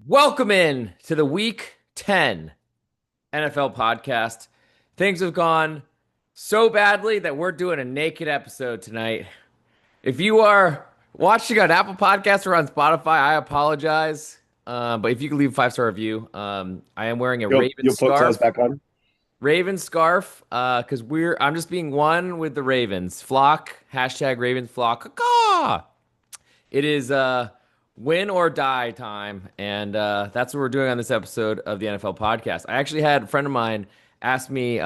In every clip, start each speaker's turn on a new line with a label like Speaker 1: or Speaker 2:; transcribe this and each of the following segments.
Speaker 1: Welcome in to the Week 10 NFL podcast. Things have gone so badly that we're doing a naked episode tonight. If you are watching on Apple Podcasts or on Spotify, I apologize. But if you could leave a 5-star review, I am wearing a Raven
Speaker 2: You'll put clothes
Speaker 1: scarf.
Speaker 2: back on.
Speaker 1: Raven scarf, because I'm just being one with the Ravens. Flock, hashtag Ravens flock. Caw. It is win or die time, and that's what we're doing on this episode of the NFL podcast. I actually had a friend of mine ask me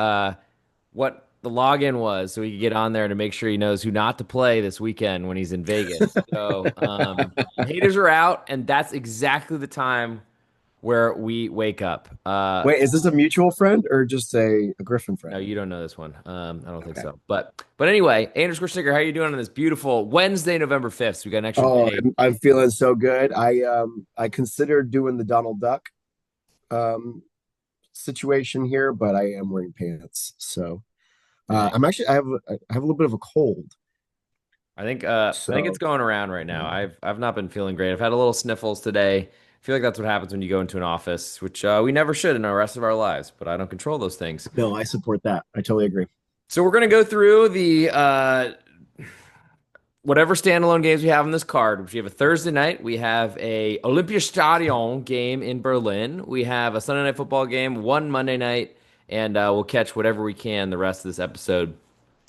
Speaker 1: what the login was so he could get on there to make sure he knows who not to play this weekend when he's in Vegas. So the haters are out, and that's exactly the time where we wake up.
Speaker 2: Wait, is this a mutual friend or just a Griffin
Speaker 1: No,
Speaker 2: friend?
Speaker 1: you don't know this one. I don't think
Speaker 2: Okay.
Speaker 1: so. But anyway, Andrew Squishiger, how are you doing on this beautiful Wednesday, November 5th? So we got an extra
Speaker 2: Oh,
Speaker 1: day.
Speaker 2: I'm feeling so good. I considered doing the Donald Duck um situation here, but I am wearing pants. So I'm actually I have a little bit of a cold.
Speaker 1: I think it's
Speaker 2: So
Speaker 1: going around right now. I've not been feeling great. I've had a little sniffles today. I feel like that's what happens when you go into an office, which we never should in the rest of our lives, but I don't control those things.
Speaker 2: no, I support that. I totally agree.
Speaker 1: So we're gonna go through the whatever standalone games we have on this card. Which we have a Thursday night. We have a Olympiastadion game in Berlin. We have a Sunday night football game, one Monday night, and we'll catch whatever we can the rest of this episode.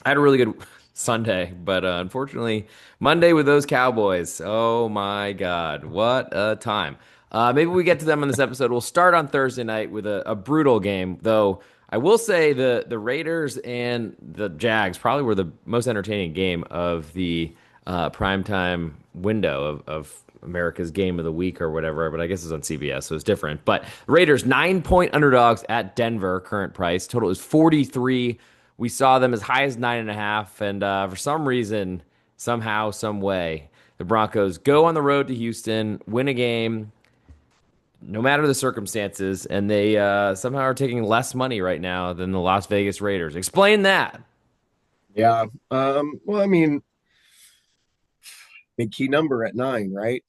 Speaker 1: I had a really good Sunday, but unfortunately, Monday with those Cowboys. Oh my God, what a time! Maybe we get to them in this episode. We'll start on Thursday night with a brutal game, though. I will say the Raiders and the Jags probably were the most entertaining game of the primetime window of America's Game of the Week or whatever. But I guess it's on CBS, so it's different. But Raiders 9-point underdogs at Denver, current price. Total is 43. We saw them as high as 9.5, and for some reason, somehow, some way, the Broncos go on the road to Houston, win a game, no matter the circumstances, and they somehow are taking less money right now than the Las Vegas Raiders. Explain that.
Speaker 2: Yeah. Well, I mean, big key number at 9, right?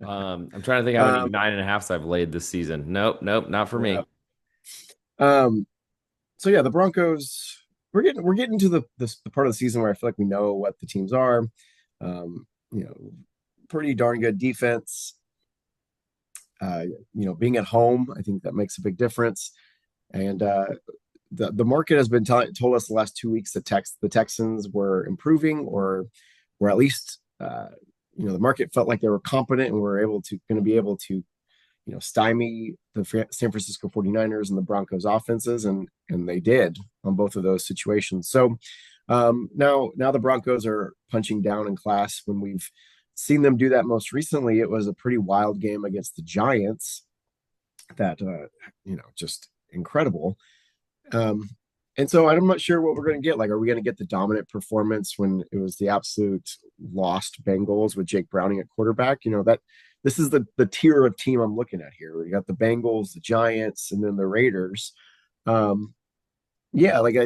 Speaker 1: I'm trying to think how many
Speaker 2: Um,
Speaker 1: 9.5s I've laid this season. Nope, not for
Speaker 2: yeah.
Speaker 1: me.
Speaker 2: Um, so yeah, the Broncos. We're getting to the part of the season where I feel like we know what the teams are. You know, pretty darn good defense. Being at home, I think that makes a big difference. And the market has been told us the last 2 weeks that the Texans were improving, or at least the market felt like they were competent and were going to be able to stymie the San Francisco 49ers and the Broncos offenses, and they did on both of those situations. So now the Broncos are punching down in class. When we've seen them do that most recently, it was a pretty wild game against the Giants that just incredible. Um, and so I'm not sure what we're going to get. Like, are we going to get the dominant performance when it was the absolute lost Bengals with Jake Browning at quarterback? That this is the tier of team I'm looking at here. We got the Bengals, the Giants, and then the Raiders. Um, yeah, like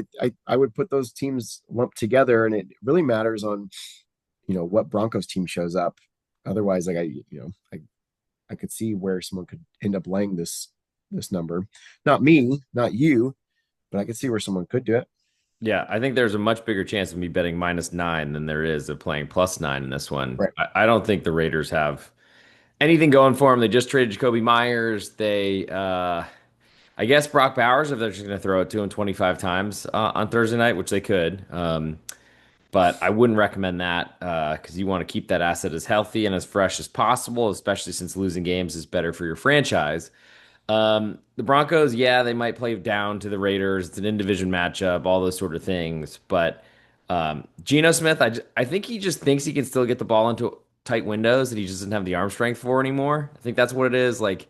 Speaker 2: I would put those teams lumped together, and it really matters on what Broncos team shows up. Otherwise, like I could see where someone could end up laying this number. Not me, not you, but I could see where someone could do it.
Speaker 1: Yeah, I think there's a much bigger chance of me betting -9 than there is of playing +9 in this one.
Speaker 2: Right.
Speaker 1: I don't think the Raiders have anything going for them. They just traded Jacoby Myers. I guess Brock Bowers, if they're just going to throw it to him 25 times on Thursday night, which they could. But I wouldn't recommend that because you want to keep that asset as healthy and as fresh as possible, especially since losing games is better for your franchise. The Broncos, yeah, they might play down to the Raiders. It's an in-division matchup, all those sort of things. But Geno Smith, I think he just thinks he can still get the ball into tight windows that he just doesn't have the arm strength for anymore. I think that's what it is. Like,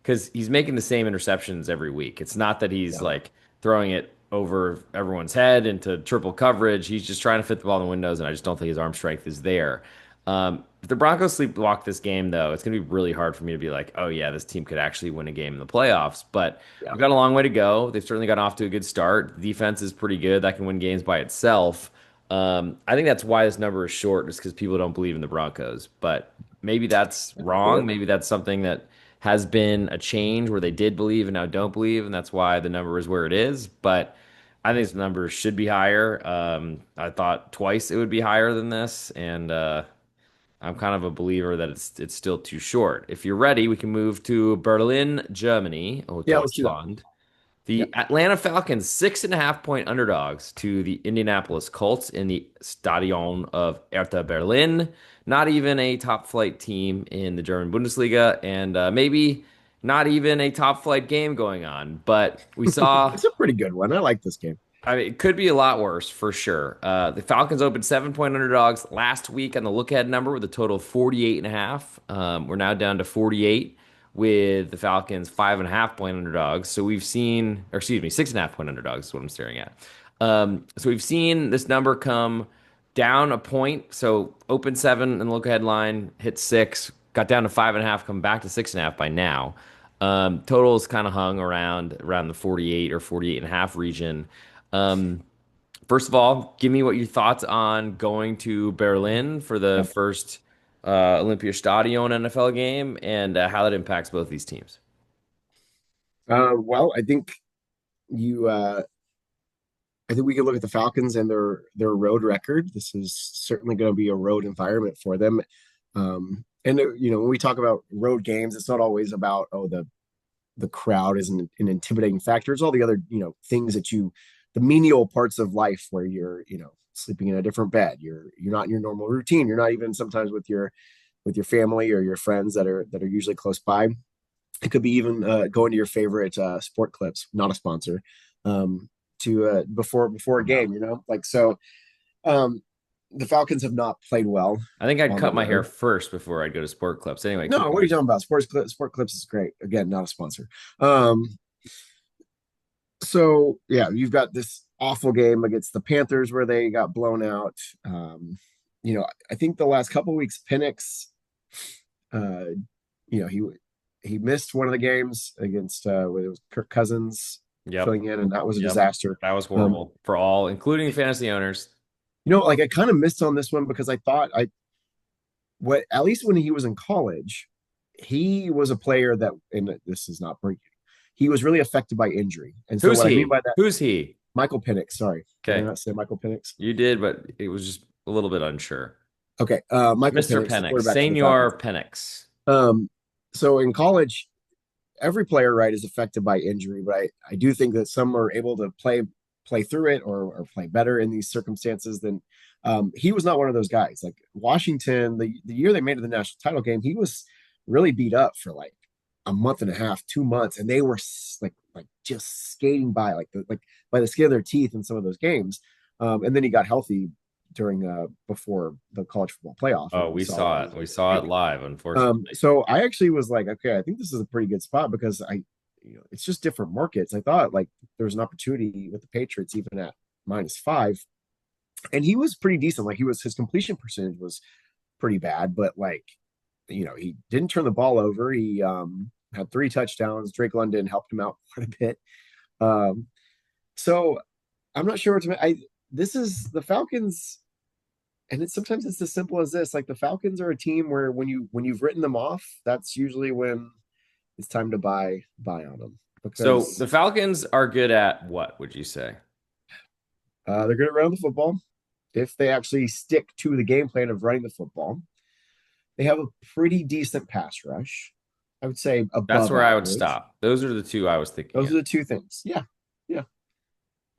Speaker 1: because he's making the same interceptions every week. It's not that he's
Speaker 2: Yeah.
Speaker 1: like throwing it over everyone's head into triple coverage. He's just trying to fit the ball in the windows, and I just don't think his arm strength is there. If the Broncos sleepwalk this game, though, it's going to be really hard for me to be like, oh, yeah, this team could actually win a game in the playoffs. But
Speaker 2: Yeah.
Speaker 1: we've got a long way to go. They've certainly gotten off to a good start. The defense is pretty good. That can win games by itself. I think that's why this number is short, just because people don't believe in the Broncos. But maybe that's wrong. Maybe that's something that has been a change where they did believe and now don't believe, and that's why the number is where it is. But I think this number should be higher. I thought twice it would be higher than this, and I'm kind of a believer that it's still too short. If you're ready, we can move to Berlin, Germany, or
Speaker 2: Yeah, let's do that.
Speaker 1: Deutschland.
Speaker 2: Yeah.
Speaker 1: The Atlanta Falcons, 6.5 point underdogs to the Indianapolis Colts in the Stadion of Hertha Berlin. Not even a top flight team in the German Bundesliga, and maybe not even a top flight game going on. But we saw,
Speaker 2: It's a pretty good one. I like this game.
Speaker 1: I mean, it could be a lot worse for sure. The Falcons opened 7 point underdogs last week on the look ahead number with a total of 48.5. We're now down to 48 with the Falcons 5.5 point underdogs. So we've seen, or excuse me, 6.5 point underdogs is what I'm staring at. So we've seen this number come down a point. So open 7 in the look ahead line, hit 6, got down to 5.5, come back to 6.5 by now. Totals kind of hung around the 48 or 48.5 region. Um, First of all, give me what your thoughts on going to Berlin for the
Speaker 2: Yeah.
Speaker 1: first Olympiastadion NFL game and how that impacts both these teams.
Speaker 2: Well, you I think we can look at the Falcons and their road record. This is certainly going to be a road environment for them. And when we talk about road games, it's not always about the crowd is an intimidating factor. It's all the other things the menial parts of life where you're sleeping in a different bed. You're not in your normal routine. You're not even sometimes with your family or your friends that are usually close by. It could be even going to your favorite sport clips, not a sponsor, to before a
Speaker 1: No.
Speaker 2: game. Like so. Um, the Falcons have not played well
Speaker 1: I think I'd
Speaker 2: on the
Speaker 1: cut my hair
Speaker 2: road.
Speaker 1: first before I'd go to Sport Clips. Anyway,
Speaker 2: No,
Speaker 1: keep
Speaker 2: what are you
Speaker 1: going.
Speaker 2: talking about? Sport Clips is great. Again, not a sponsor. Um, so yeah, you've got this awful game against the Panthers where they got blown out. I think the last couple of weeks, Penix, uh, he missed one of the games against where it was Kirk Cousins
Speaker 1: Yep.
Speaker 2: filling in, and that was a
Speaker 1: Yep.
Speaker 2: disaster.
Speaker 1: That was
Speaker 2: Um,
Speaker 1: horrible for all, including fantasy owners.
Speaker 2: like I kind of missed on this one because I thought what at least when he was in college, he was a player that, and this is not breaking, he was really affected by injury. And so
Speaker 1: Who's
Speaker 2: what I mean
Speaker 1: he?
Speaker 2: by that,
Speaker 1: Who's he?
Speaker 2: Michael Penix, sorry, did I
Speaker 1: Okay.
Speaker 2: not say Michael Penix?
Speaker 1: You did, but it was just a little bit unsure.
Speaker 2: Okay, Michael
Speaker 1: Mr.
Speaker 2: Penix, the
Speaker 1: Penix,
Speaker 2: quarterback for the Falcons.
Speaker 1: Senor Penix.
Speaker 2: Um, so in college, every player, right, is affected by injury, but I do think that some are able to play through it or play better in these circumstances than he was not one of those guys. Like Washington, the year they made it to the national title game, he was really beat up for like a month and a half, 2 months, and they were like just skating by like by the skin of their teeth in some of those games. And then he got healthy during before the college football playoff,
Speaker 1: Oh,
Speaker 2: and we
Speaker 1: we
Speaker 2: saw what
Speaker 1: saw
Speaker 2: he
Speaker 1: it.
Speaker 2: was
Speaker 1: We
Speaker 2: able to
Speaker 1: saw
Speaker 2: do.
Speaker 1: it live, unfortunately.
Speaker 2: So I actually was like, okay, I think this is a pretty good spot because it's just different markets. I thought like there was an opportunity with the Patriots even at -5, and he was pretty decent. Like his completion percentage was pretty bad, but like he didn't turn the ball over. He had 3 touchdowns. Drake London helped him out quite a bit. Um, so I'm not sure what to. This is the Falcons, and sometimes it's as simple as this. Like the Falcons are a team where when you've written them off, that's usually when it's time to buy on them
Speaker 1: So
Speaker 2: because
Speaker 1: the Falcons are good at what, would you say?
Speaker 2: they're good at running the football. If they actually stick to the game plan of running the football, they have a pretty decent pass rush. I would say
Speaker 1: That's
Speaker 2: above
Speaker 1: where I would
Speaker 2: average.
Speaker 1: stop. Those are the two I was thinking
Speaker 2: Those
Speaker 1: of.
Speaker 2: are the two things. Yeah, yeah,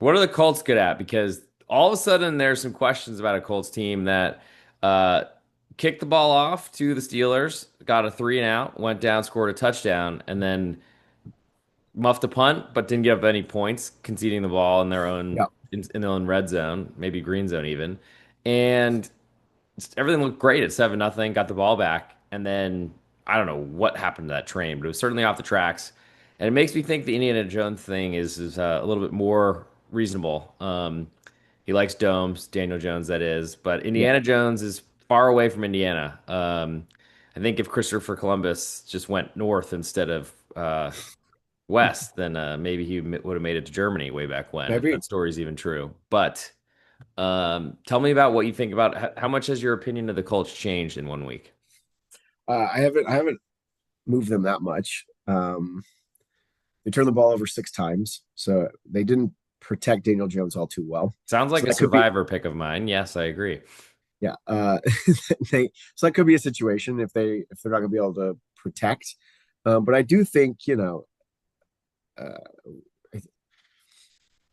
Speaker 1: What are the Colts good at? Because all of a sudden there's some questions about a Colts team that uh, kicked the ball off to the Steelers, got a 3-and-out, went down, scored a touchdown, and then muffed a punt, but didn't give up any points, conceding the ball in their own
Speaker 2: yeah.
Speaker 1: in their own red zone, maybe green zone even. And everything looked great at 7-0, got the ball back, and then I don't know what happened to that train, but it was certainly off the tracks. And it makes me think the Indiana Jones thing is a little bit more reasonable. He likes domes, Daniel Jones, that is, but
Speaker 2: Yeah.
Speaker 1: Indiana Jones is far away from Indiana. I think if Christopher Columbus just went north instead of west, then maybe he would have made it to Germany way back when, if
Speaker 2: Maybe.
Speaker 1: that story's even true. But tell me about what you think about how much has your opinion of the Colts changed in one week?
Speaker 2: I haven't moved them that much. They turned the ball over 6 times, so they didn't protect Daniel Jones all too well.
Speaker 1: Sounds like
Speaker 2: So
Speaker 1: a
Speaker 2: that could be,
Speaker 1: survivor pick of mine. Yes, I agree.
Speaker 2: yeah. So that could be a situation if they're not going to be able to protect. But I do think, uh, I,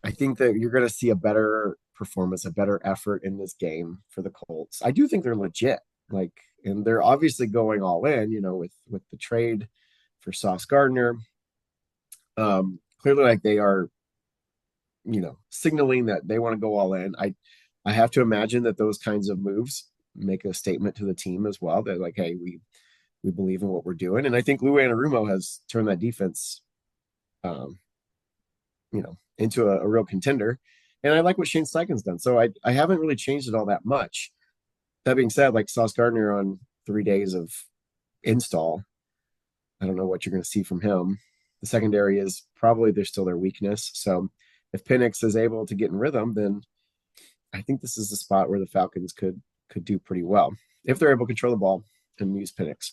Speaker 2: I think that you're going to see a better performance, a better effort in this game for the Colts. I do think they're legit, like, and they're obviously going all in, with the trade for Sauce Gardner. Clearly, like they are, signaling that they want to go all in. I have to imagine that those kinds of moves make a statement to the team as well. They're like, hey, we believe in what we're doing, and I think Lou Anarumo has turned that defense, um, into a real contender. And I like what Shane Steichen's done. So I haven't really changed it all that much. That being said, like Sauce Gardner on 3 days of install, I don't know what you're going to see from him. The secondary is probably they're still their weakness. So if Penix is able to get in rhythm, then I think this is the spot where the Falcons could do pretty well if they're able to control the ball and use Penix.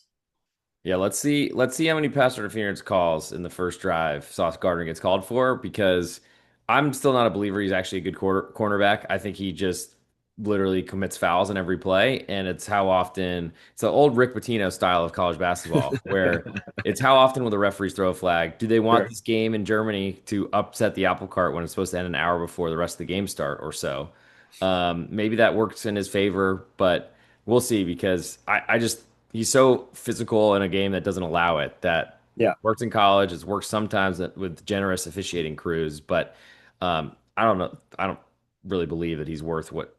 Speaker 1: Yeah, let's see. Let's see how many pass interference calls in the first drive Sauce Gardner gets called for because I'm still not a believer he's actually a good cornerback. I think he just literally commits fouls in every play, and it's how often it's the old Rick Pitino style of college basketball where it's how often will the referees throw a flag? Do they want
Speaker 2: Sure.
Speaker 1: this game in Germany to upset the apple cart when it's supposed to end an hour before the rest of the game start or so? Maybe that works in his favor, but we'll see because I just he's so physical in a game that doesn't allow it. That
Speaker 2: Yeah.
Speaker 1: works in college. It's worked sometimes with generous officiating crews, but I don't know. I don't really believe that he's worth what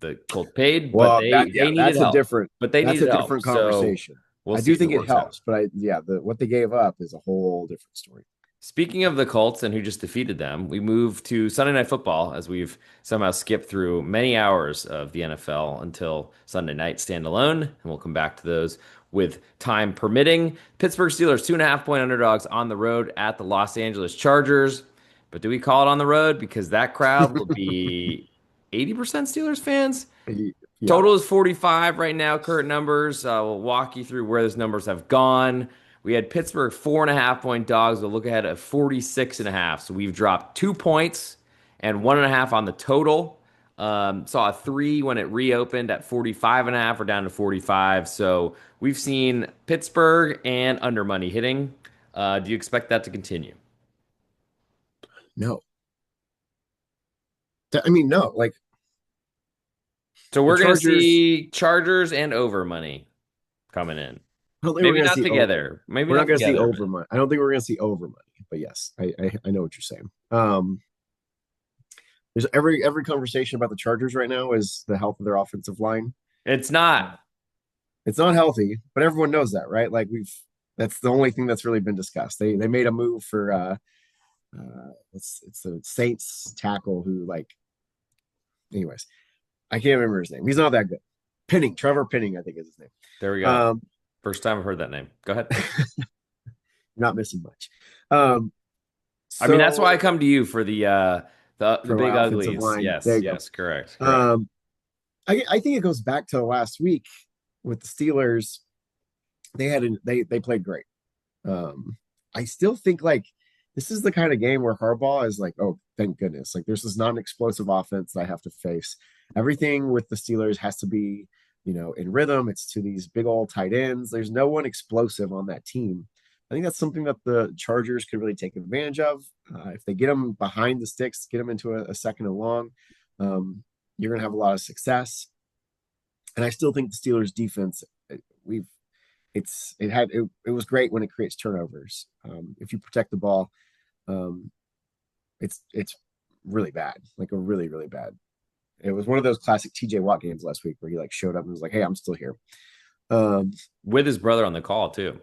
Speaker 1: the Colts paid, but
Speaker 2: Well,
Speaker 1: they needed help. But they
Speaker 2: that's
Speaker 1: needed
Speaker 2: a
Speaker 1: help,
Speaker 2: different
Speaker 1: so
Speaker 2: conversation.
Speaker 1: we'll
Speaker 2: I
Speaker 1: see
Speaker 2: do
Speaker 1: if it
Speaker 2: think it
Speaker 1: works out.
Speaker 2: helps, but the what they gave up is a whole different story.
Speaker 1: Speaking of the Colts and who just defeated them, we move to Sunday Night Football as we've somehow skipped through many hours of the NFL until Sunday night standalone, and we'll come back to those with time permitting. Pittsburgh Steelers 2.5 point underdogs on the road at the Los Angeles Chargers. But do we call it on the road? Because that crowd will be 80% Steelers fans.
Speaker 2: Yeah.
Speaker 1: Total is 45 right now, current numbers. We'll walk you through where those numbers have gone. We had Pittsburgh 4.5 point dogs. We'll look ahead at 46.5. So we've dropped 2 points and 1.5 on the total. Saw a 3 when it reopened at 45.5. We're down to 45. So we've seen Pittsburgh and under money hitting. Do you expect that to continue?
Speaker 2: No. I mean, no. Like
Speaker 1: So
Speaker 2: the
Speaker 1: we're going to
Speaker 2: Chargers,
Speaker 1: see Chargers and over money coming in.
Speaker 2: I don't think we're
Speaker 1: Maybe
Speaker 2: going to
Speaker 1: not
Speaker 2: see
Speaker 1: together. Maybe
Speaker 2: we're not
Speaker 1: not
Speaker 2: going to see
Speaker 1: together, but
Speaker 2: over money. I don't think we're going to see over money. But yes, I know what you're saying. There's every conversation about the Chargers right now is the health of their offensive line.
Speaker 1: it's not.
Speaker 2: It's not healthy, but everyone knows that, right? Like we've that's the only thing that's really been discussed. They made a move for it's the Saints tackle who like anyways, I can't remember his name. He's not that good. Trevor Penning, I think is his name.
Speaker 1: There we go.
Speaker 2: Um,
Speaker 1: First time I've heard that name. Go ahead.
Speaker 2: not missing much. Um,
Speaker 1: I mean, that's why I
Speaker 2: so
Speaker 1: come to you for the
Speaker 2: for my
Speaker 1: big
Speaker 2: offensive
Speaker 1: uglies.
Speaker 2: line, there
Speaker 1: Yes,
Speaker 2: you
Speaker 1: yes, correct,
Speaker 2: go.
Speaker 1: correct.
Speaker 2: I think it goes back to last week with the Steelers. They played great. I still think like this is the kind of game where Harbaugh is like, oh, thank goodness. Like there's this non-explosive offense that I have to face. Everything with the Steelers has to be, in rhythm. It's to these big old tight ends. There's no one explosive on that team. I think that's something that the Chargers could really take advantage of. If they get them behind the sticks, get them into a second and long, you're going to have a lot of success. And I still think the Steelers defense, we've it was great when it creates turnovers. If you protect the ball, um, it's really bad, like a really really bad. It was one of those classic TJ Watt games last week where he like showed up and was like, "Hey, I'm still here." Um,
Speaker 1: With his brother on the call too.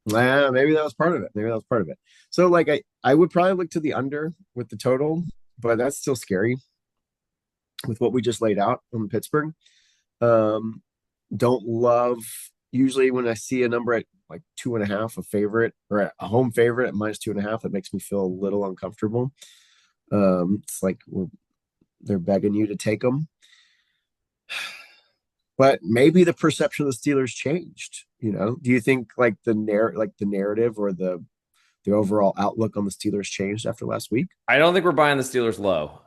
Speaker 2: maybe that was part of it. Maybe that was part of it. So like I would probably look to the under with the total, but that's still scary with what we just laid out on Pittsburgh. Um, don't love usually when I see a number at like 2.5, a favorite or a home favorite at -2.5, it makes me feel a little uncomfortable. It's like they're begging you to take them. but maybe the perception of the Steelers changed. Do you think like the narrative or the overall outlook on the Steelers changed after last week?
Speaker 1: I don't think we're buying the Steelers low,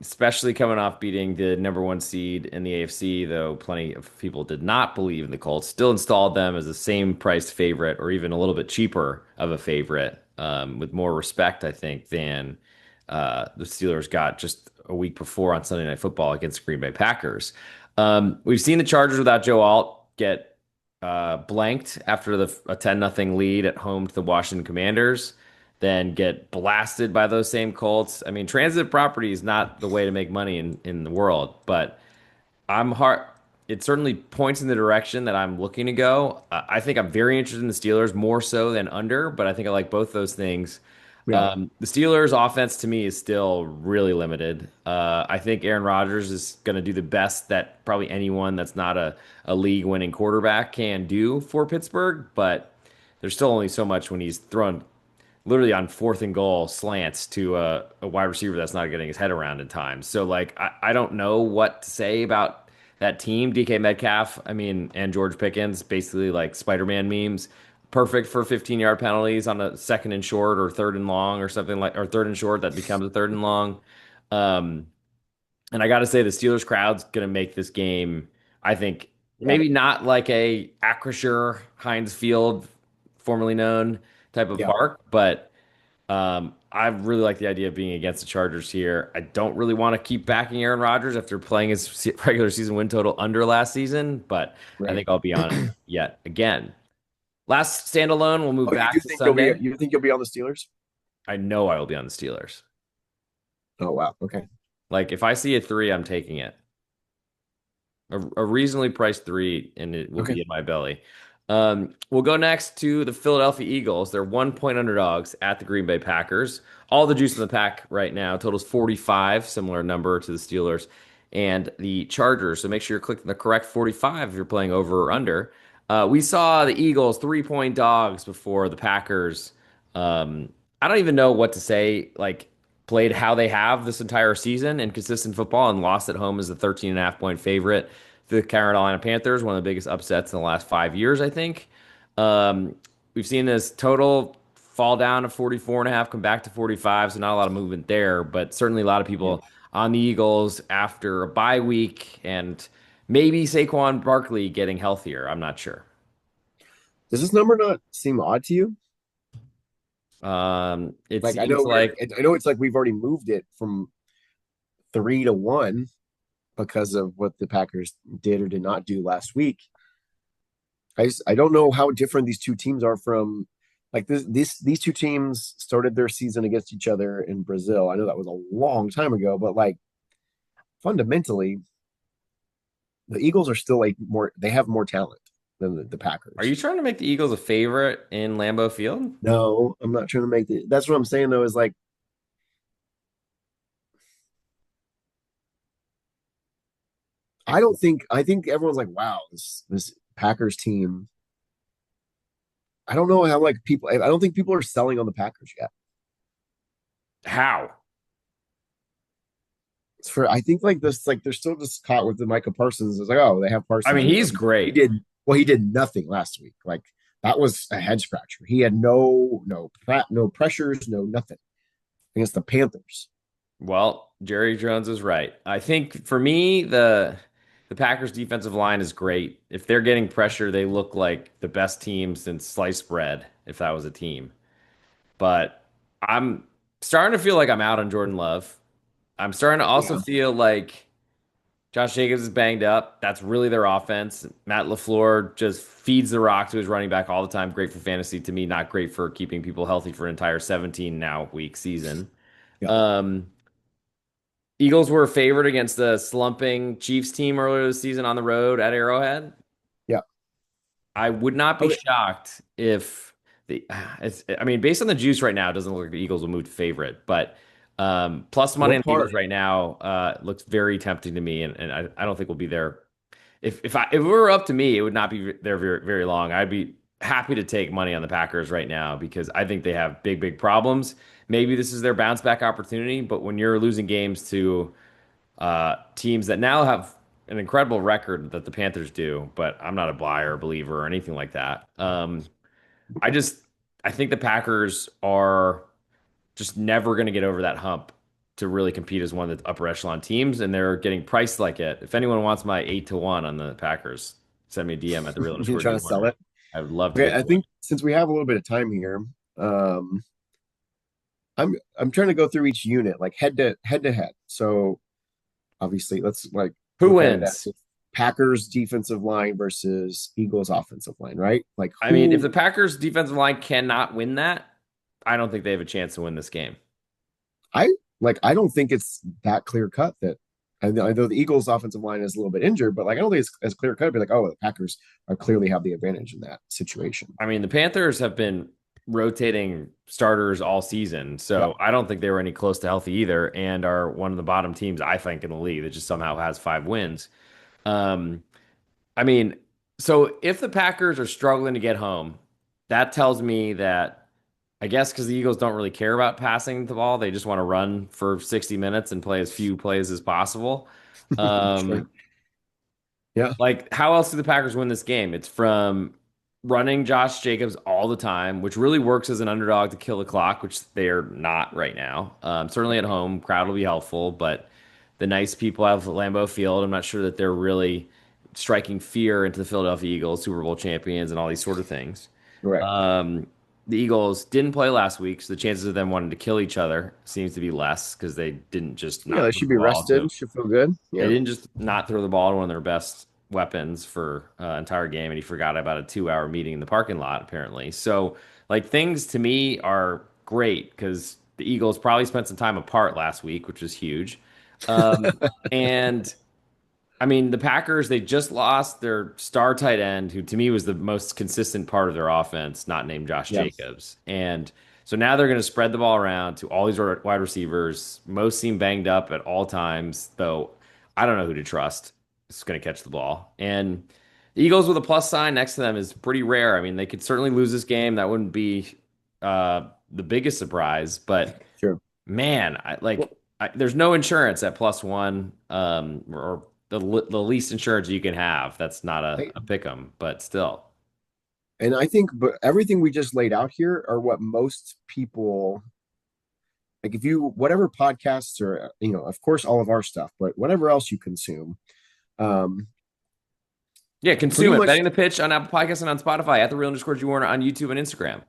Speaker 1: especially coming off beating the number one seed in the AFC, though plenty of people did not believe in the Colts. Still installed them as the same priced favorite or even a little bit cheaper of a favorite, with more respect, I think, than the Steelers got just a week before on Sunday Night Football against the Green Bay Packers. We've seen the Chargers without Joe Alt get blanked after a 10-0 lead at home to the Washington Commanders, then get blasted by those same Colts. I mean, transitive property is not the way to make money in the world, but I'm hard. It certainly points in the direction that I'm looking to go. I think I'm very interested in the Steelers more so than under, but I think I like both those things.
Speaker 2: Yeah,
Speaker 1: The Steelers' offense to me is still really limited. I think Aaron Rodgers is going to do the best that probably anyone that's not a league-winning quarterback can do for Pittsburgh, but there's still only so much when he's throwing literally on fourth and goal slants to a wide receiver that's not getting his head around in time. So like I don't know what to say about that team. DK Metcalf, I mean, and George Pickens, basically like Spider-Man memes. Perfect for 15-yard penalties on a second and short or third and long or something like or third and short that becomes a third and long. Um, and I got to say, the Steelers crowd's going to make this game, I think,
Speaker 2: yeah,
Speaker 1: maybe not like a Acrisure Heinz Field, formerly known type of
Speaker 2: yeah.
Speaker 1: park, but I really like the idea of being against the Chargers here. I don't really want to keep backing Aaron Rodgers after playing his regular season win total under last season, but I
Speaker 2: Right.
Speaker 1: think I'll be on it yet again. Last standalone, we'll move
Speaker 2: Oh, you do
Speaker 1: back to
Speaker 2: think you'll be
Speaker 1: Sunday.
Speaker 2: you think you'll be on the Steelers?
Speaker 1: I know I will be on the Steelers.
Speaker 2: Oh wow. Okay.
Speaker 1: Like if I see a three, I'm taking it. A reasonably priced three, and it will
Speaker 2: Okay.
Speaker 1: be in my belly. We'll go next to the Philadelphia Eagles. They're 1 point underdogs at the Green Bay Packers. All the juice in the pack right now. Totals 45, similar number to the Steelers and the Chargers. So make sure you're clicking the correct 45 if you're playing over or under. We saw the Eagles 3 point dogs before the Packers. I don't even know what to say. Like, played how they have this entire season in consistent football and lost at home as a 13.5 point favorite. The Carolina Panthers, one of the biggest upsets in the last 5 years, I think. We've seen this total fall down to 44.5, come back to 45, so not a lot of movement there, but certainly a lot of
Speaker 2: Yeah.
Speaker 1: people on the Eagles after a bye week and maybe Saquon Barkley getting healthier. I'm not sure.
Speaker 2: Does this number not seem odd to you?
Speaker 1: It
Speaker 2: Like
Speaker 1: seems like
Speaker 2: I know it's like we've already moved it from 3-1 because of what the Packers did or did not do last week. I don't know how different these two teams are from like these two teams started their season against each other in Brazil. I know that was a long time ago, but like fundamentally, the Eagles are still like more they have more talent than the
Speaker 1: are you
Speaker 2: Packers.
Speaker 1: trying to make the Eagles a favorite in Lambeau Field?
Speaker 2: No, I'm not trying to make the that's what I'm saying though, is like I think everyone's like, wow, this Packers team. I don't know how like people I don't think people are selling on the Packers yet.
Speaker 1: How?
Speaker 2: It's for I think like this like they're still just caught with the Micah Parsons. It's like, oh, they have
Speaker 1: I
Speaker 2: Parsons.
Speaker 1: mean, he's
Speaker 2: He
Speaker 1: great.
Speaker 2: did he did nothing last week. Like that was a head scratcher. He had no pressures, no nothing against the Panthers.
Speaker 1: Well, Jerry Jones is right. I think for me, the Packers defensive line is great. If they're getting pressure, they look like the best team since sliced bread, if that was a team. But I'm starting to feel like I'm out on Jordan Love. I'm starting to also
Speaker 2: Yeah.
Speaker 1: feel like Josh Jacobs is banged up. That's really their offense. Matt LaFleur just feeds the rock to his running back all the time. Great for fantasy to me, not great for keeping people healthy for an entire 17 now week season.
Speaker 2: Yeah.
Speaker 1: Um, Eagles were favored against the slumping Chiefs team earlier this season on the road at Arrowhead.
Speaker 2: Yeah.
Speaker 1: I would not be
Speaker 2: Okay.
Speaker 1: shocked if I mean, based on the juice right now, it doesn't look like the Eagles will move to favorite, but plus money
Speaker 2: What
Speaker 1: on the Eagles
Speaker 2: part?
Speaker 1: right now looks very tempting to me, and I don't think we'll be there. If it were up to me, it would not be there very, very long. I'd be happy to take money on the Packers right now because I think they have big problems. Maybe this is their bounce back opportunity, but when you're losing games to teams that now have an incredible record that the Panthers do, but I'm not a buyer or believer or anything like that. I just I think the Packers are just never going to get over that hump to really compete as one of the upper echelon teams, and they're getting priced like it. If anyone wants my 8-1 on the Packers, send me a DM at the real
Speaker 2: You
Speaker 1: underscore G
Speaker 2: trying to sell
Speaker 1: Warner.
Speaker 2: it?
Speaker 1: I would love to
Speaker 2: Okay,
Speaker 1: get
Speaker 2: I
Speaker 1: you one.
Speaker 2: think since we have a little bit of time here, um, I'm trying to go through each unit like head to head. So obviously, let's like
Speaker 1: Who
Speaker 2: look at it as
Speaker 1: wins?
Speaker 2: Packers defensive line versus Eagles offensive line, right? Like
Speaker 1: I mean, if the
Speaker 2: who
Speaker 1: Packers defensive line cannot win that, I don't think they have a chance to win this game.
Speaker 2: I I don't think it's that clear cut that I know the Eagles offensive line is a little bit injured, but like I don't think it's as clear cut to be like, oh, the Packers are clearly have the advantage in that situation.
Speaker 1: I mean, the Panthers have been rotating starters all season,
Speaker 2: Yeah,
Speaker 1: so I don't think they were any close to healthy either, and are one of the bottom teams I think in the league that just somehow has 5 wins. Um, I mean, so if the Packers are struggling to get home, that tells me that I guess because the Eagles don't really care about passing the ball, they just want to run for 60 minutes and play as few plays as possible.
Speaker 2: sure.
Speaker 1: Um,
Speaker 2: Yeah,
Speaker 1: like, how else do the Packers win this game? It's from running Josh Jacobs all the time, which really works as an underdog to kill the clock, which they're not right now. Certainly at home, crowd will be helpful, but the nice people have Lambeau Field. I'm not sure that they're really striking fear into the Philadelphia Eagles, Super Bowl champions, and all these sort of things.
Speaker 2: correct.
Speaker 1: Um, the Eagles didn't play last week, so the chances of them wanting to kill each other seems to be less because they didn't just
Speaker 2: Yeah,
Speaker 1: not
Speaker 2: they
Speaker 1: throw
Speaker 2: should
Speaker 1: the
Speaker 2: be
Speaker 1: ball to
Speaker 2: rested. Should feel good.
Speaker 1: they
Speaker 2: Yeah,
Speaker 1: didn't just not throw the ball to one of their best weapons for entire game, and he forgot about a 2 hour meeting in the parking lot apparently. So like things to me are great because the Eagles probably spent some time apart last week, which was huge. And I mean, the Packers, they just lost their star tight end, who to me was the most consistent part of their offense, not named Josh
Speaker 2: yeah.
Speaker 1: Jacobs. And so now they're going to spread the ball around to all these wide receivers. Most seem banged up at all times, though I don't know who to trust. It's going to catch the ball. And the Eagles with a plus sign next to them is pretty rare. I mean, they could certainly lose this game. That wouldn't be the biggest surprise, but
Speaker 2: Sure.
Speaker 1: man,
Speaker 2: Well,
Speaker 1: there's no insurance at +1, or the least insurance you can have. That's not
Speaker 2: I,
Speaker 1: a pick 'em, but still.
Speaker 2: and I think, but everything we just laid out here are what most people like. If you whatever podcasts or of course, all of our stuff, but whatever else you consume, um,
Speaker 1: Yeah,
Speaker 2: pretty
Speaker 1: consume it.
Speaker 2: much,
Speaker 1: Betting the Pitch on Apple Podcasts and on Spotify at the real underscore G Warner on YouTube and Instagram.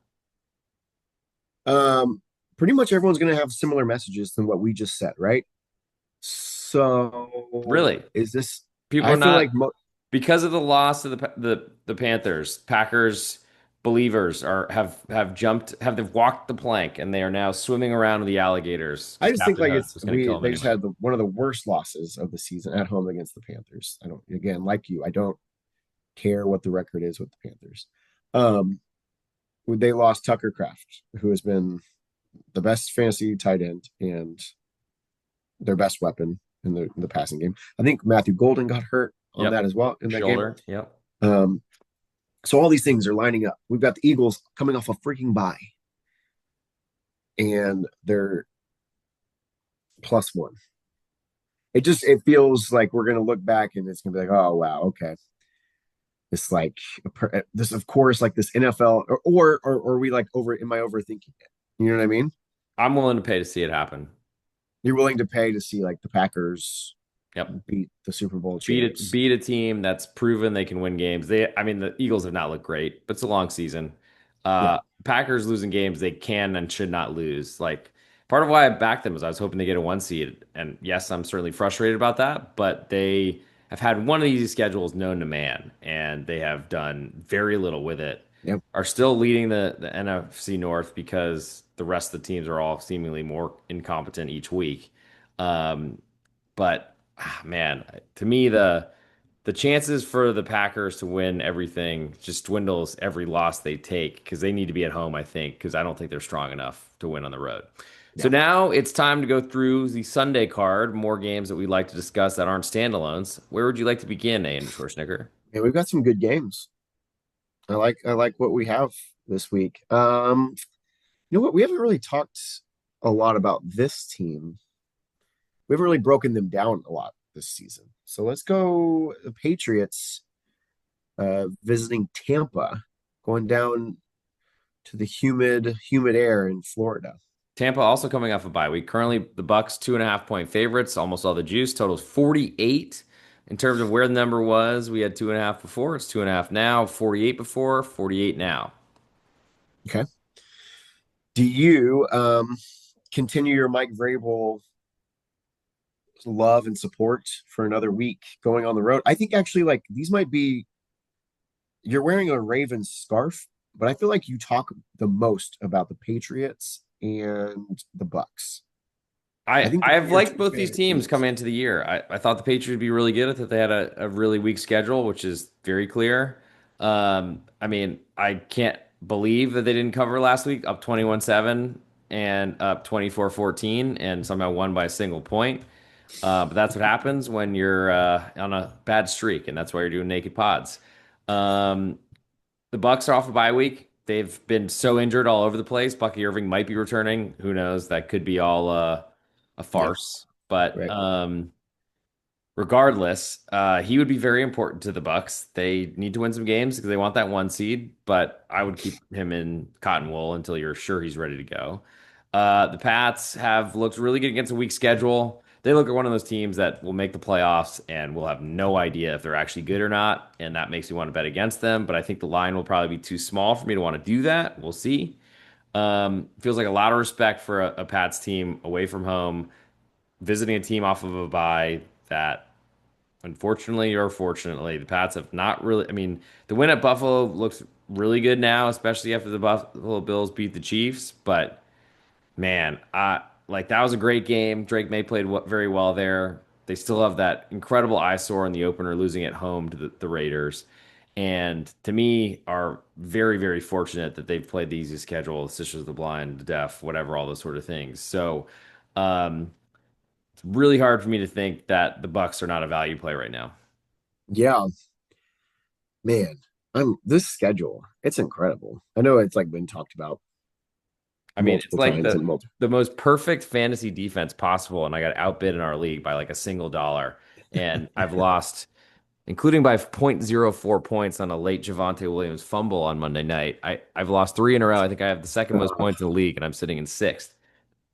Speaker 2: um, pretty much everyone's going to have similar messages than what we just said, right? So,
Speaker 1: Really,
Speaker 2: is this?
Speaker 1: people
Speaker 2: I
Speaker 1: are
Speaker 2: feel
Speaker 1: not
Speaker 2: like
Speaker 1: because of the loss of the Panthers. Packers believers they've walked the plank and they are now swimming around with the alligators
Speaker 2: I
Speaker 1: because
Speaker 2: just think
Speaker 1: Captain
Speaker 2: like
Speaker 1: Hook
Speaker 2: it's
Speaker 1: was going to
Speaker 2: we
Speaker 1: kill them
Speaker 2: they just
Speaker 1: anyway.
Speaker 2: had one of the worst losses of the season at home against the Panthers. I don't again like you. I don't care what the record is with the Panthers. Um, they lost Tucker Kraft, who has been the best fantasy tight end and their best weapon in the passing game. I think Matthew Golden got hurt on
Speaker 1: Yep,
Speaker 2: that as well in that game.
Speaker 1: shoulder. Yep.
Speaker 2: Um, so all these things are lining up. We've got the Eagles coming off a freaking bye, and they're +1. It feels like we're gonna look back and it's gonna be like, oh wow, okay. This like this of course like this NFL or we like over am I overthinking it? You know what I mean?
Speaker 1: I'm willing to pay to see it happen.
Speaker 2: You're willing to pay to see like the Packers
Speaker 1: Yep.
Speaker 2: beat the Super Bowl champs.
Speaker 1: Beat a team that's proven they can win games. I mean, the Eagles have not looked great, but it's a long season.
Speaker 2: Yeah,
Speaker 1: Packers losing games they can and should not lose. Like part of why I backed them was I was hoping to get a 1 seed, and yes, I'm certainly frustrated about that. But they have had one of the easy schedules known to man, and they have done very little with it.
Speaker 2: yeah.
Speaker 1: Are still leading the NFC North because the rest of the teams are all seemingly more incompetent each week. Um, but man, to me the chances for the Packers to win everything just dwindles every loss they take because they need to be at home, I think, because I don't think they're strong enough to win on the road. So
Speaker 2: Yeah.
Speaker 1: now it's time to go through the Sunday card, more games that we'd like to discuss that aren't standalones. Where would you like to begin, A. Schwarzenegger?
Speaker 2: And we've got some good games. I like what we have this week. You know what? We haven't really talked a lot about this team. We haven't really broken them down a lot. this season. So let's go the Patriots visiting Tampa, going down to the humid air in Florida.
Speaker 1: Tampa also coming off a bye week. Currently, the Bucks 2.5 point favorites. Almost all the juice. Totals 48. In terms of where the number was, we had 2.5 before. It's 2.5 now. 48 before. 48 now.
Speaker 2: Okay. Do you continue your Mike Vrabel love and support for another week going on the road? I think actually like these might be you're wearing a Ravens scarf, but I feel like you talk the most about the Patriots and the Bucks. I think those are
Speaker 1: I've
Speaker 2: your
Speaker 1: liked
Speaker 2: two
Speaker 1: both these
Speaker 2: favorite
Speaker 1: teams
Speaker 2: teams.
Speaker 1: coming into the year. I thought the Patriots would be really good. I thought they had a really weak schedule, which is very clear. I mean, I can't believe that they didn't cover last week, up 21-7 and up 24-14, and somehow won by a single point. But that's what happens when you're on a bad streak, and that's why you're doing naked pods. Um, the Bucks are off a bye week. They've been so injured all over the place. Bucky Irving might be returning. Who knows? That could be all a
Speaker 2: Yeah,
Speaker 1: farce. But
Speaker 2: right.
Speaker 1: regardless, he would be very important to the Bucks. They need to win some games because they want that one seed. But I would keep him in cotton wool until you're sure he's ready to go. The Pats have looked really good against a weak schedule. They look at one of those teams that will make the playoffs and will have no idea if they're actually good or not, and that makes me want to bet against them. But I think the line will probably be too small for me to want to do that. We'll see. Feels like a lot of respect for a Pats team away from home, visiting a team off of a bye that unfortunately or fortunately, the Pats have not really. I mean, the win at Buffalo looks really good now, especially after the Buffalo Bills beat the Chiefs. But man, like that was a great game. Drake May played very well there. They still have that incredible eyesore in the opener, losing at home to the Raiders. And to me, are very, very fortunate that they've played the easy schedule, the Sisters of the Blind, the Deaf, whatever, all those sort of things. So, it's really hard for me to think that the Bucks are not a value play right now.
Speaker 2: Yeah, man. I'm this schedule. It's incredible. I know it's like been talked about
Speaker 1: I mean, it's
Speaker 2: multiple
Speaker 1: like
Speaker 2: times and multiple.
Speaker 1: the most perfect fantasy defense possible, and I got outbid in our league by like a single dollar, and I've lost, including by zero point zero 0.04 points on a late Javonte Williams fumble on Monday night. I've lost three in a row. I think I have the second most
Speaker 2: Uh,
Speaker 1: points in the league, and I'm sitting in sixth,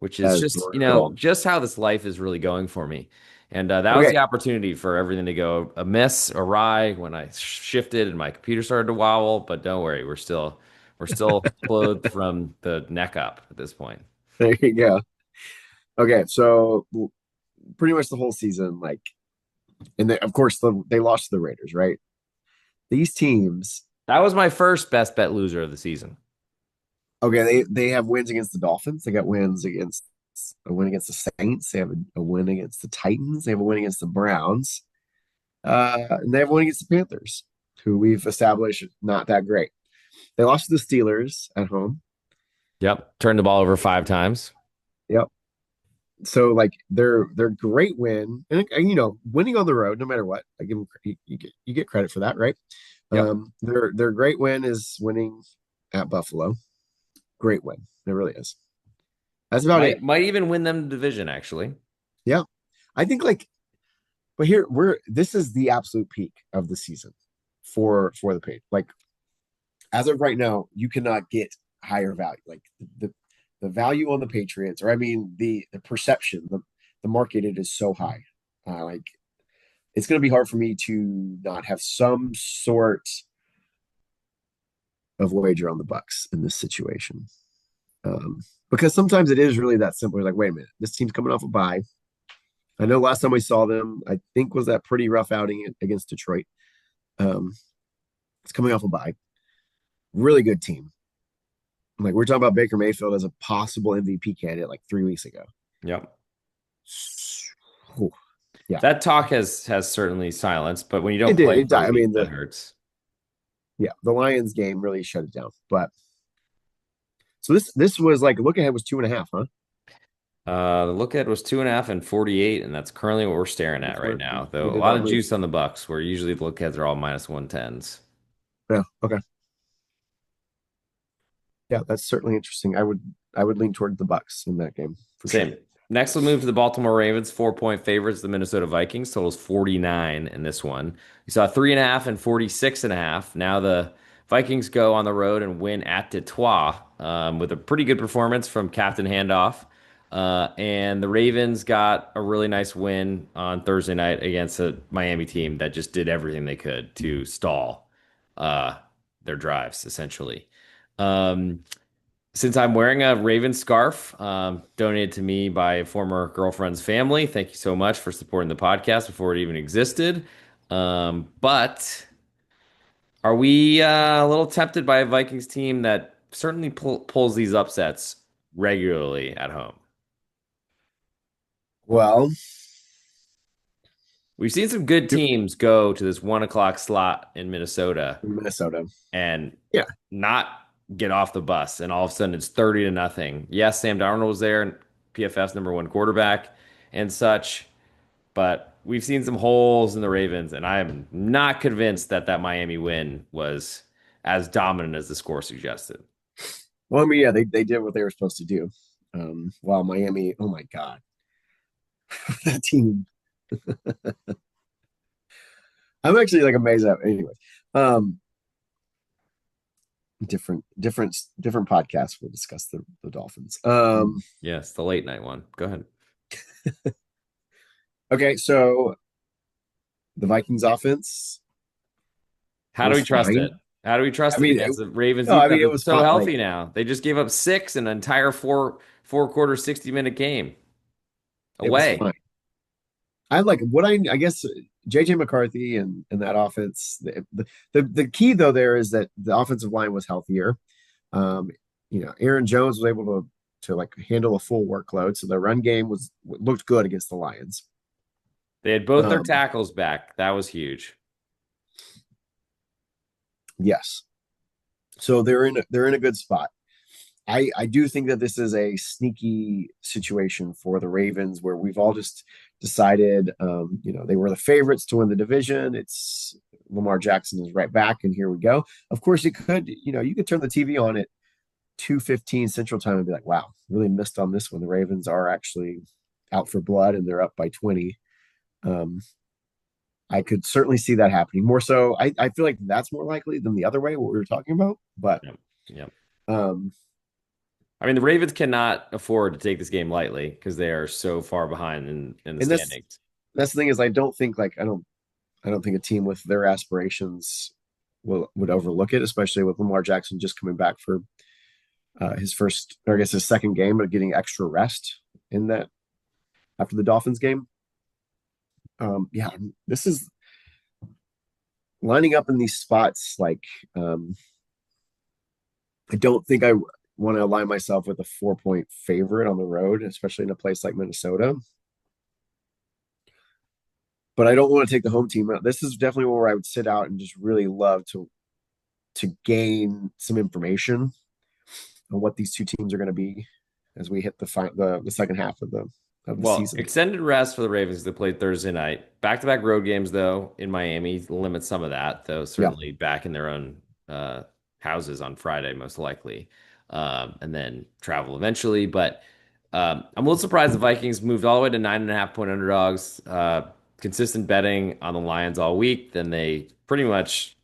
Speaker 1: which
Speaker 2: that
Speaker 1: is
Speaker 2: is
Speaker 1: just,
Speaker 2: brutal.
Speaker 1: just how this life is really going for me. And that was
Speaker 2: Okay,
Speaker 1: the opportunity for everything to go amiss, awry when I shifted and my computer started to wobble. But don't worry, we're still clothed from the neck up at this point.
Speaker 2: there you go. Okay, so pretty much the whole season, like, and they, of course they lost to the Raiders, right? These teams,
Speaker 1: That was my first best bet loser of the season.
Speaker 2: okay, they have wins against the Dolphins. They got wins against a win against the Saints. They have a win against the Titans. They have a win against the Browns. And they have one against the Panthers, who we've established not that great. They lost to the Steelers at home.
Speaker 1: Yep. Turned the ball over five times.
Speaker 2: Yep. So like their great win, and winning on the road, no matter what, I give them you get credit for that, right?
Speaker 1: Yep.
Speaker 2: Their great win is winning at Buffalo. Great win, it really is. That's about it.
Speaker 1: Might even win them the division, actually.
Speaker 2: Yeah, I think like, but here we're this is the absolute peak of the season for the page. Like as of right now, you cannot get higher value. Like the value on the Patriots, or I mean the perception, the market, it is so high. Like it's going to be hard for me to not have some sort of wager on the Bucks in this situation. Because sometimes it is really that simple. Like, wait a minute, this team's coming off a bye. I know last time we saw them, I think was that pretty rough outing against Detroit. Um, it's coming off a bye. Really good team. Like we're talking about Baker Mayfield as a possible MVP candidate like 3 weeks ago.
Speaker 1: Yep.
Speaker 2: Whew. Yeah,
Speaker 1: That talk has certainly silenced, but when you
Speaker 2: it
Speaker 1: don't
Speaker 2: did.
Speaker 1: play
Speaker 2: It
Speaker 1: for a
Speaker 2: died. I
Speaker 1: week,
Speaker 2: mean,
Speaker 1: that hurts.
Speaker 2: the Lions game really shut it down. But so this was like look ahead was 2.5, huh?
Speaker 1: The look ahead was 2.5 and 48, and that's currently what we're staring at
Speaker 2: That's
Speaker 1: right
Speaker 2: where
Speaker 1: now.
Speaker 2: we
Speaker 1: Though a
Speaker 2: did
Speaker 1: lot
Speaker 2: not
Speaker 1: of
Speaker 2: move.
Speaker 1: juice on the Bucks, where usually the look aheads are all minus 110s.
Speaker 2: Yeah. Okay. Yeah, that's certainly interesting. I would lean toward the Bucks in that game for sure.
Speaker 1: Same. Next, we'll move to the Baltimore Ravens, 4-point favorites. The Minnesota Vikings totals 49 in this one. We saw 3.5 and 46.5. Now the Vikings go on the road and win at Detroit with a pretty good performance from Captain Handoff. And the Ravens got a really nice win on Thursday night against a Miami team that just did everything they could to stall uh, their drives, essentially. Um, since I'm wearing a Raven scarf, donated to me by a former girlfriend's family, thank you so much for supporting the podcast before it even existed. But are we a little tempted by a Vikings team that certainly pulls these upsets regularly at home?
Speaker 2: Well,
Speaker 1: We've seen some good teams go to this 1 o'clock slot in Minnesota
Speaker 2: Minnesota.
Speaker 1: and
Speaker 2: Yeah.
Speaker 1: not get off the bus, and all of a sudden it's 30-0. Yes, Sam Darnold was there, and PFF's number one quarterback and such, but we've seen some holes in the Ravens, and I'm not convinced that that Miami win was as dominant as the score suggested.
Speaker 2: Well, I mean, yeah, they did what they were supposed to do. While Miami, oh my God, that team. I'm actually like amazed at anyways. Um, different podcasts will discuss the Dolphins.
Speaker 1: Yes, the late night one. Go ahead.
Speaker 2: Okay, so the Vikings offense
Speaker 1: How do
Speaker 2: was
Speaker 1: we trust
Speaker 2: fine.
Speaker 1: it? How do we trust
Speaker 2: I
Speaker 1: it
Speaker 2: mean,
Speaker 1: against the Ravens
Speaker 2: no, I mean
Speaker 1: defense?
Speaker 2: it
Speaker 1: It's
Speaker 2: was
Speaker 1: so
Speaker 2: fine. Like
Speaker 1: healthy now. They just gave up six in an entire four quarter 60-minute game
Speaker 2: it was
Speaker 1: away.
Speaker 2: fine. I like what I guess JJ McCarthy and that offense. The key though there is that the offensive line was healthier. Um, Aaron Jones was able to like handle a full workload, so the run game was looked good against the Lions.
Speaker 1: They had both their
Speaker 2: Um,
Speaker 1: tackles back. That was huge.
Speaker 2: yes, so they're in a good spot. I do think that this is a sneaky situation for the Ravens where we've all just decided, they were the favorites to win the division. It's Lamar Jackson is right back, and here we go. Of course, you could turn the TV on at 2:15 Central Time and be like, wow, really missed on this one. The Ravens are actually out for blood and they're up by 20. Um, I could certainly see that happening. More so, I feel like that's more likely than the other way, what we were talking about. But
Speaker 1: Yep. Yep.
Speaker 2: um,
Speaker 1: I mean, the Ravens cannot afford to take this game lightly because they are so far behind in the
Speaker 2: and
Speaker 1: standings.
Speaker 2: that's the thing is I don't think a team with their aspirations would overlook it, especially with Lamar Jackson just coming back for his first, or I guess his second game, but getting extra rest in that after the Dolphins game. Yeah, this is lining up in these spots. Like, I don't think I want to align myself with a 4-point favorite on the road, especially in a place like Minnesota. But I don't want to take the home team out. This is definitely where I would sit out and just really love to gain some information on what these two teams are going to be as we hit the second half of the
Speaker 1: Well,
Speaker 2: season.
Speaker 1: extended rest for the Ravens. They played Thursday night. Back-to-back road games, though, in Miami limits some of that, though
Speaker 2: Yeah.
Speaker 1: certainly back in their own houses on Friday, most likely, and then travel eventually. But I'm a little surprised the Vikings moved all the way to 9.5-point underdogs. Consistent betting on the Lions all week. Then they pretty much,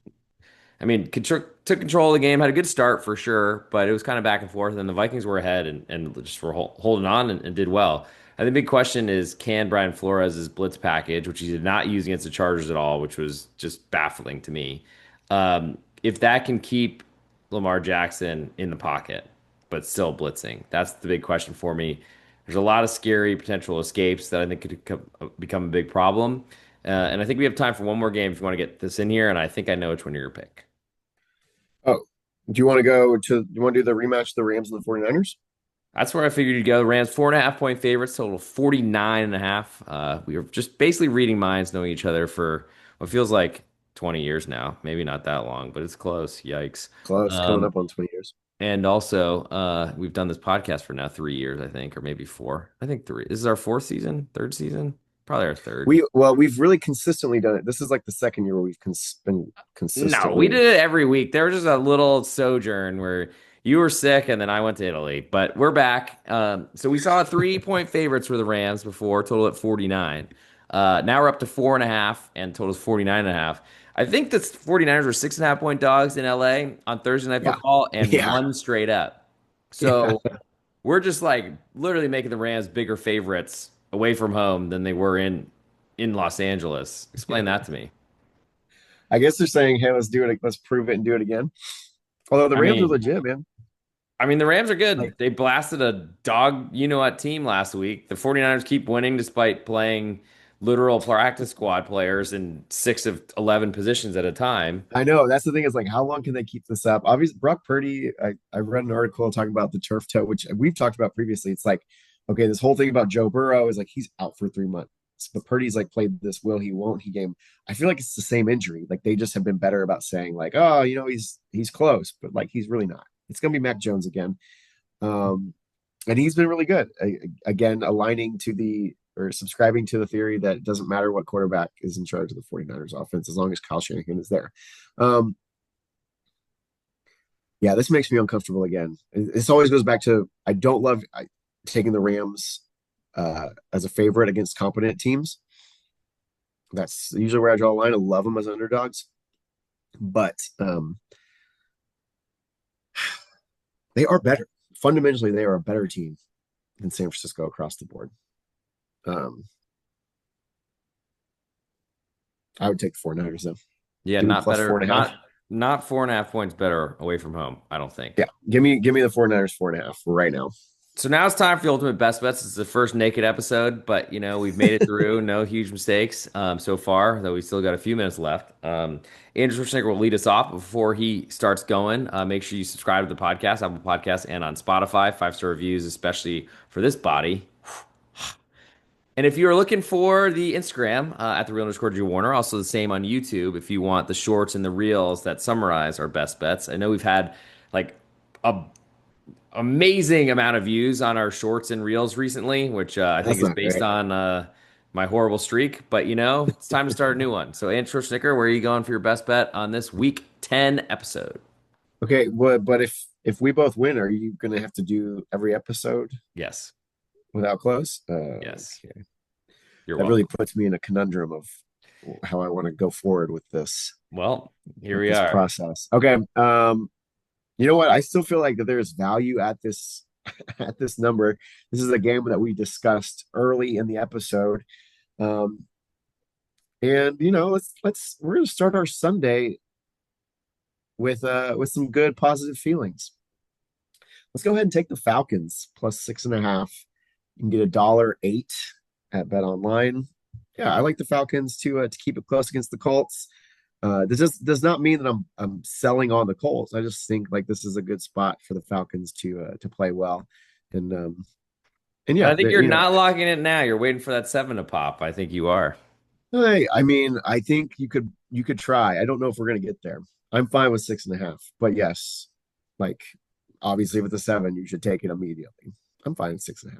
Speaker 1: I mean, took control of the game, had a good start for sure, but it was kind of back and forth. And the Vikings were ahead and just were holding on and did well. And the big question is, can Brian Flores' blitz package, which he did not use against the Chargers at all, which was just baffling to me, if that can keep Lamar Jackson in the pocket, but still blitzing? That's the big question for me. There's a lot of scary potential escapes that I think could become a big problem. And I think we have time for one more game if you want to get this in here. And I think I know which one you're going to pick.
Speaker 2: Oh, do you want to do the rematch, the Rams and the 49ers?
Speaker 1: That's where I figured you'd go. Rams 4.5-point favorites, total 49.5. We were just basically reading minds, knowing each other for what feels like 20 years now. Maybe not that long, but it's close. Yikes.
Speaker 2: Close, coming
Speaker 1: Um,
Speaker 2: up on 20 years.
Speaker 1: and also, we've done this podcast for now 3 years, I think, or maybe four. I think three. This is our fourth season, third season, probably our third.
Speaker 2: We've really consistently done it. This is like the second year where we've been
Speaker 1: No, we
Speaker 2: consistently.
Speaker 1: did it every week. There was just a little sojourn where You were sick, and then I went to Italy, but we're back. So we saw 3 point favorites for the Rams before, total at 49. Now we're up to 4.5, and total is 49.5. I think the 49ers were 6.5 point dogs in LA on Thursday Night
Speaker 2: Yeah.
Speaker 1: Football and
Speaker 2: Yeah.
Speaker 1: won straight up.
Speaker 2: Yeah.
Speaker 1: So we're just like literally making the Rams bigger favorites away from home than they were in Los Angeles. Explain that to me.
Speaker 2: I guess they're saying, hey, let's do it. Let's prove it and do it again. Although the
Speaker 1: I
Speaker 2: Rams are
Speaker 1: mean,
Speaker 2: legit, man.
Speaker 1: I mean, the Rams are
Speaker 2: Like,
Speaker 1: good. They blasted a dog, you know what, team last week. The 49ers keep winning despite playing literal practice squad players in 6 of 11 positions at a time.
Speaker 2: I know that's the thing is like, how long can they keep this up? Obviously, Brock Purdy, I read an article talking about the turf toe, which we've talked about previously. It's like, okay, this whole thing about Joe Burrow is like he's out for 3 months. But Purdy's like played this will he won't he game. I feel like it's the same injury. Like they just have been better about saying like, oh, he's close, but like he's really not. It's gonna be Mac Jones again. Um, and he's been really good. Again, aligning to the or subscribing to the theory that it doesn't matter what quarterback is in charge of the 49ers offense as long as Kyle Shanahan is there. Um, yeah, this makes me uncomfortable again. This always goes back to I don't love taking the Rams as a favorite against competent teams. That's usually where I draw a line. I love them as underdogs, but they are better. Fundamentally, they are a better team than San Francisco across the board. Um, I would take the 49ers though.
Speaker 1: Yeah,
Speaker 2: Give me
Speaker 1: not
Speaker 2: plus
Speaker 1: better.
Speaker 2: 4.5.
Speaker 1: Not 4.5 points better away from home, I don't think.
Speaker 2: Yeah, give me the 49ers 4.5 right now.
Speaker 1: So now it's time for the ultimate best bets. It's the first naked episode, but we've made it through. No huge mistakes so far, though we still got a few minutes left. Andrew Schwarzenegger will lead us off before he starts going. Make sure you subscribe to the podcast, Apple Podcasts, and on Spotify. 5-star reviews, especially for this body. And if you're looking for the Instagram at the real underscore Drew Warner, also the same on YouTube if you want the shorts and the reels that summarize our best bets. I know we've had like a amazing amount of views on our shorts and reels recently, which I think
Speaker 2: That's
Speaker 1: is
Speaker 2: not
Speaker 1: based
Speaker 2: great.
Speaker 1: on my horrible streak. But it's time to start a new one. So, Andrew Schwarzenegger, where are you going for your best bet on this week 10 episode?
Speaker 2: Okay, well, but if we both win, are you gonna have to do every episode
Speaker 1: Yes,
Speaker 2: without close?
Speaker 1: yes,
Speaker 2: Okay.
Speaker 1: you're
Speaker 2: That really
Speaker 1: welcome.
Speaker 2: puts me in a conundrum of how I want to go forward
Speaker 1: Well, here
Speaker 2: with
Speaker 1: we
Speaker 2: this
Speaker 1: are.
Speaker 2: process. Okay. You know what? I still feel like that there's value at this at this number. This is a game that we discussed early in the episode. Um, and let's we're gonna start our Sunday with some good positive feelings. Let's go ahead and take the Falcons plus 6.5. You can get $1.08 at Bet Online. Yeah, I like the Falcons to keep it close against the Colts. This does not mean that I'm selling on the Colts. I just think like this is a good spot for the Falcons to play well, and
Speaker 1: But
Speaker 2: yeah,
Speaker 1: I think you're not locking it now. You're waiting for that seven to pop. I think you are.
Speaker 2: I mean I think you could try. I don't know if we're gonna get there. I'm fine with 6.5, but yes, like obviously with the seven, you should take it immediately. I'm fine with 6.5.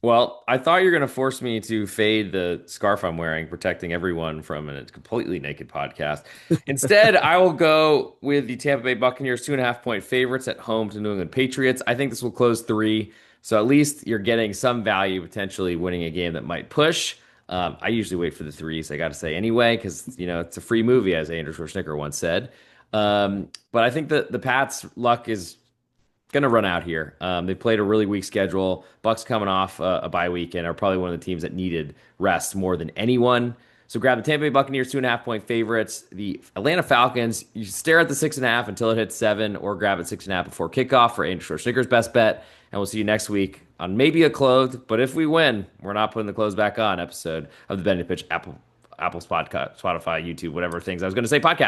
Speaker 1: Well, I thought you were going to force me to fade the scarf I'm wearing, protecting everyone from a completely naked podcast. Instead, I will go with the Tampa Bay Buccaneers 2.5 point favorites at home to New England Patriots. I think this will close 3. So at least you're getting some value potentially winning a game that might push. I usually wait for the threes, I got to say anyway, because it's a free movie, as Andrew Schwarzenegger once said. But I think that the Pats' luck is gonna run out here. They played a really weak schedule. Bucks coming off a bye week and are probably one of the teams that needed rest more than anyone. So grab the Tampa Bay Buccaneers 2.5 point favorites. The Atlanta Falcons, you stare at the 6.5 until it hits 7, or grab it 6.5 before kickoff for Andrew Schwarzenegger's best bet. And we'll see you next week on maybe a clothed, but if we win, we're not putting the clothes back on episode of the Bend and Pitch Apple Spotify, YouTube, whatever things I was going to say podcast.